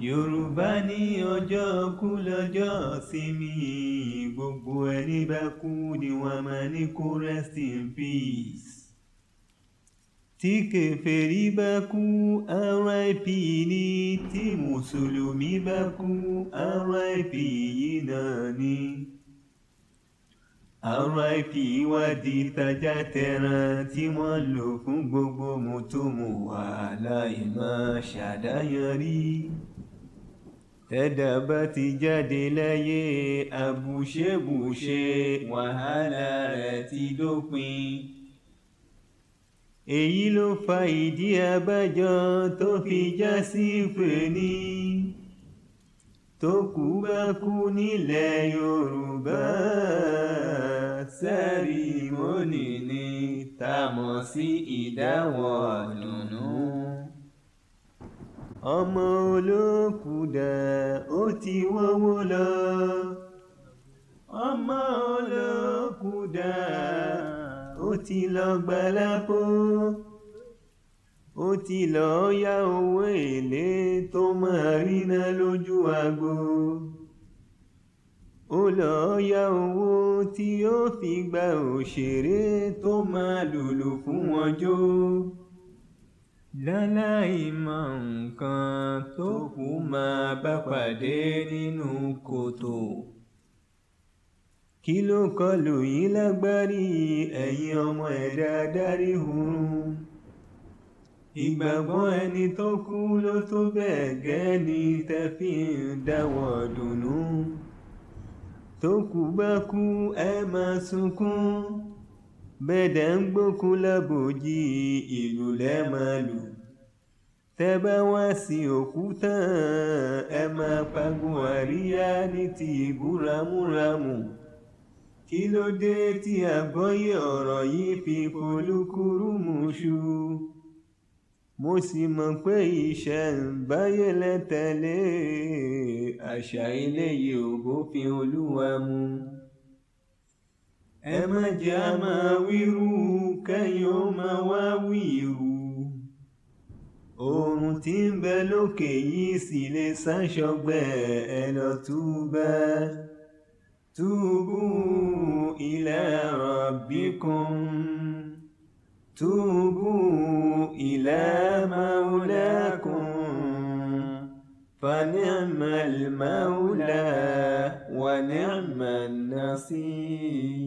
Yorùbá ní ọjọ́ kú lọ́jọ́ ìsinmi, gbogbo ẹni bá kú ni wọ́n máa ní kó rest in peace. Tí kèfèrí bá kú RIP ni, tí mùsùlùmí bá kú RIP yìí náà ni. RIP wá di tajá tẹran tí wọ́n lò fún gbogbo mùtúmù wàhálà ìmọ̀ ṣàdáyanrí. Tẹ́dà bá ti jáde láyé àbùṣebùṣe, wàhálà rẹ̀ ti dópin. Èyí ló fa ìdí abájọ tó fi já sí pé ní tó kú bá kú nílẹ̀ Yorùbá, sẹ́rímónì ni tá mọ̀ sí ìdáwọ́ dùnnú. Ọmọ olókù dà ó ti wọ́wọ́ lọ, ọmọ olókù dà ó ti lọ gbalápò, ó ti lọ yá owó èlé tó máa ríná lójú agbo, ó lọ yá owó tí ó fi gba òṣèré tó máa lùlù fún wọn jó, láláì mọ nǹkan tó kù máa bá pàdé nínú kòtò. Kí ló kọlù yín lágbárí ẹ̀yin ọmọ ẹ̀dá adarí hurun? Ìgbàgbọ́ ẹni tó kú ló tó bẹ́ẹ̀ gẹ́ ni tẹ́ fi ń dáwọ́ dùnnú. Tó kú bá kú ẹ máa sunkún, bẹ́ẹ̀dẹ̀ ń gbókú lábòjì ìlú lẹ́ máa lù. Tẹ́ bá wá sí òkú tán ẹ máa pagbo àríyá ní ti ìbúramúramù. Kí ló dé tí àgbọ́yé ọ̀rọ̀ yìí fi polúkúrúmuṣu? Mo sì mọ̀ pé ìṣẹ̀ǹbáyé lẹ́tẹ̀lé, àṣà eléyìí ò bófin Olúwa mu. Ẹ má jẹ́ á máa wíru kẹ́yìn ó máa wá wíru. Oòrùn tí ń bẹ lókè yìí sì lè sáṣọgbẹ́ ẹ lọ túbá. توبوا إلى ربكم، توبوا إلى مولاكم، فنعم المولى ونعم النصير.